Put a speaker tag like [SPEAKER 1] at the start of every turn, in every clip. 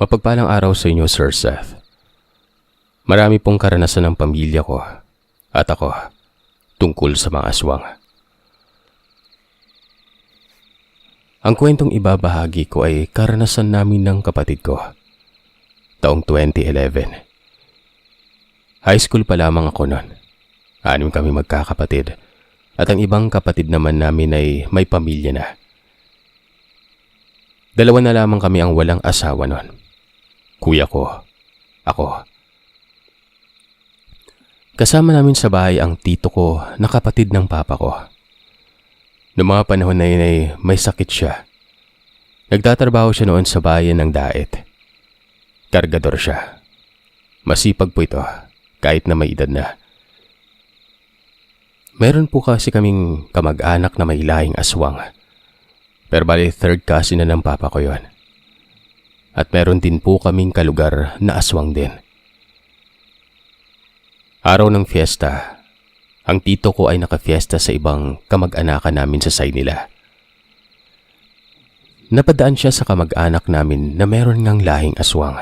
[SPEAKER 1] Mapagpalang araw sa inyo, Sir Seth. Marami pong karanasan ng pamilya ko at ako tungkol sa mga aswang. Ang kwentong ibabahagi ko ay karanasan namin ng kapatid ko. Taong 2011. High school pa lamang ako noon. 6 kami magkakapatid at ang ibang kapatid naman namin ay may pamilya na. 2 na lamang kami ang walang asawa noon. Kuya ko, ako. Kasama namin sa bahay ang tito ko na kapatid ng papa ko. Noong mga panahon na yun ay may sakit siya. Nagtatrabaho siya noon sa bayan ng Daet. Kargador siya. Masipag po ito kahit na may edad na. Meron po kasi kaming kamag-anak na may lahing aswang. Pero bali 3rd cousin na ng papa ko yon. At meron din po kaming kalugar na aswang din. Araw ng fiesta, ang tito ko ay nakafiesta sa ibang kamag-anakan namin sa side nila. Napadaan siya sa kamag-anak namin na meron ngang lahing aswang.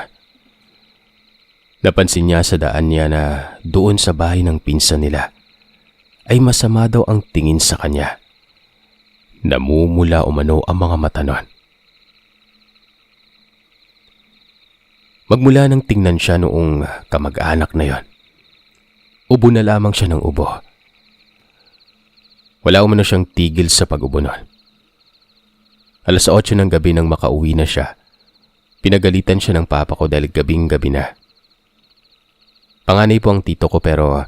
[SPEAKER 1] Napansin niya sa daan niya na doon sa bahay ng pinsan nila ay masama daw ang tingin sa kanya. Namumula umano ang mga mata nun. Magmula nang tingnan siya noong kamag-anak na yon, ubo na lamang siya ng ubo. Wala umano siyang tigil sa pag-ubo nun. 8:00 ng gabi nang makauwi na siya, pinagalitan siya ng papa ko dahil gabing-gabi na. Panganay po ang tito ko pero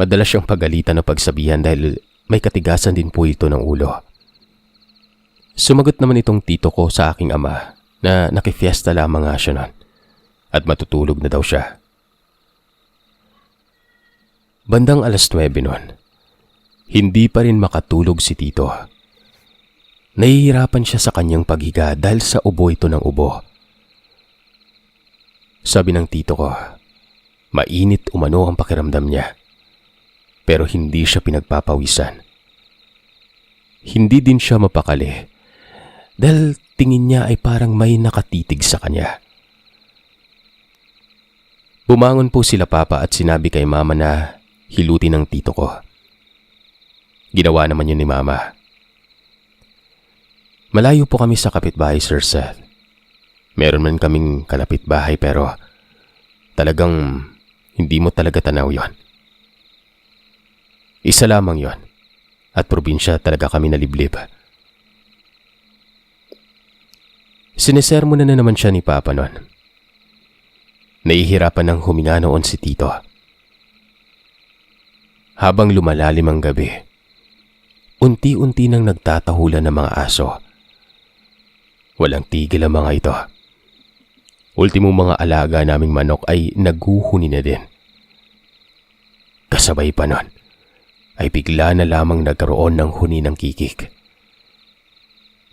[SPEAKER 1] madalas siyang pagalitan o pagsabihan dahil may katigasan din po ito ng ulo. Sumagot naman itong tito ko sa aking ama na nakifiesta lamang nga siya nun at matutulog na daw siya. Bandang 9:00 nun, hindi pa rin makatulog si tito. Nahihirapan siya sa kanyang paghiga dahil sa ubo ito ng ubo. Sabi ng tito ko, mainit umano ang pakiramdam niya, pero hindi siya pinagpapawisan. Hindi din siya mapakali dahil tingin niya ay parang may nakatitig sa kanya. Bumangon po sila papa at sinabi kay mama na hilutin ng tito ko. Ginawa naman yun ni mama. Malayo po kami sa kapitbahay, Sir Seth. Meron man kaming kalapitbahay pero talagang hindi mo talaga tanaw yon. Isa lamang yon at probinsya talaga kami naliblib. Sinisermonan na naman siya ni papa nun. Nahihirapan ng huminga noon si tito. Habang lumalalim ang gabi, unti-unti nang nagtatahulan ng mga aso. Walang tigil ang mga ito. Ultimong mga alaga naming manok ay naguhuni na din. Kasabay pa nun, ay bigla na lamang nagkaroon ng huni ng kikik.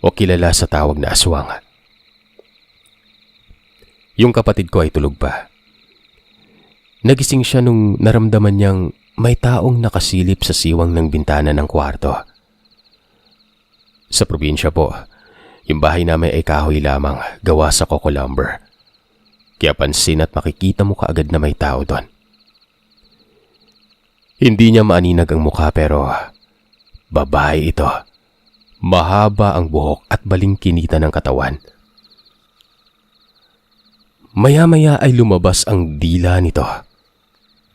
[SPEAKER 1] O kilala sa tawag na aswang. Yung kapatid ko ay tulog pa. Nagising siya nung naramdaman niyang may taong nakasilip sa siwang ng bintana ng kwarto. Sa probinsya po, yung bahay namin ay kahoy lamang gawa sa coco lumber. Kaya pansin at makikita mo kaagad na may tao doon. Hindi niya maaninag ang mukha pero babae ito. Mahaba ang buhok at balingkinita ng katawan. Maya-maya ay lumabas ang dila nito.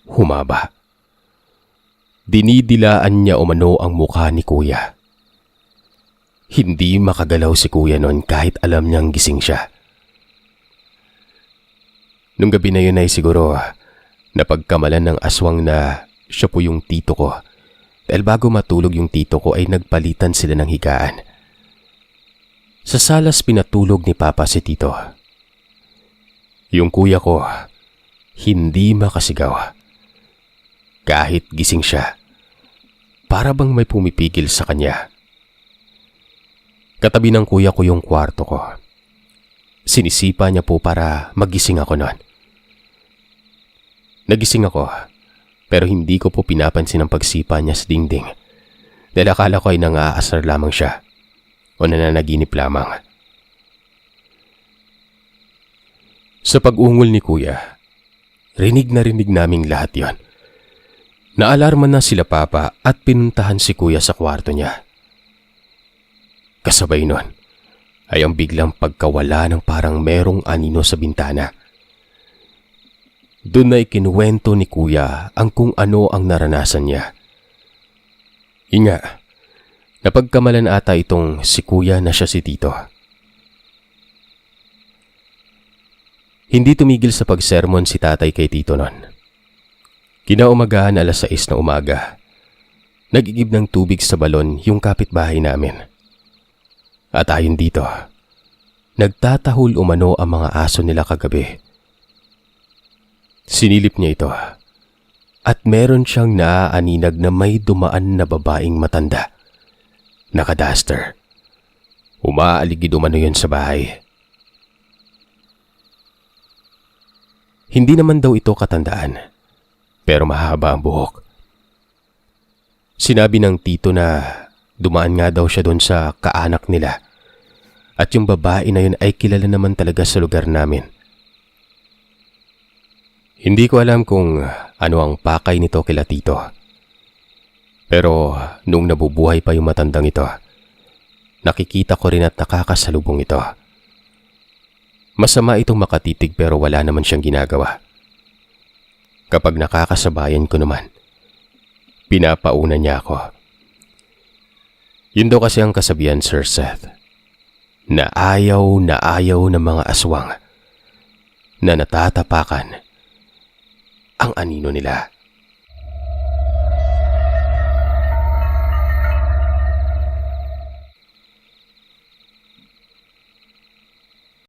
[SPEAKER 1] Humaba. Dinidilaan niya umano ang mukha ni kuya. Hindi makagalaw si kuya noon kahit alam niyang gising siya. Nung gabi na yun ay siguro napagkamalan ng aswang na siya po yung tito ko. Dahil bago matulog yung tito ko ay nagpalitan sila ng higaan. Sa salas pinatulog ni papa si tito. Yung kuya ko, hindi makasigaw. Kahit gising siya, para bang may pumipigil sa kanya. Katabi ng kuya ko yung kwarto ko. Sinisipa niya po para magising ako noon. Nagising ako, pero hindi ko po pinapansin ang pagsipa niya sa dingding. Dahil akala ko ay nangaasar lamang siya o nananaginip lamang. Sa pag-ungol ni kuya, rinig na rinig naming lahat yon. Naalarma na sila papa at pinuntahan si kuya sa kwarto niya. Kasabay nun ay ang biglang pagkawala ng parang merong anino sa bintana. Doon na ikinuwento ni kuya ang kung ano ang naranasan niya. Inga, napagkamalan ata itong si kuya na siya si Tito. Hindi tumigil sa pagsermon si tatay kay Tito nun. Kinaumagahan 6:00 na umaga. Nag-igib ng tubig sa balon yung kapitbahay namin. At ayon dito, nagtatahol umano ang mga aso nila kagabi. Sinilip niya ito at meron siyang naaaninag na may dumaan na babaeng matanda. Naka-duster. Umaaligid umano yun sa bahay. Hindi naman daw ito katandaan. Pero mahaba ang buhok. Sinabi ng tito na dumaan nga daw siya doon sa kaanak nila. At yung babae na yun ay kilala naman talaga sa lugar namin. Hindi ko alam kung ano ang pakay nito kila tito. Pero nung nabubuhay pa yung matandang ito, nakikita ko rin at nakakasalubong ito. Masama itong makatitig pero wala naman siyang ginagawa. Kapag nakakasabayan ko naman, pinapauna niya ako. Yun daw kasi ang kasabihan, Sir Seth, na ayaw ng mga aswang na natatapakan ang anino nila.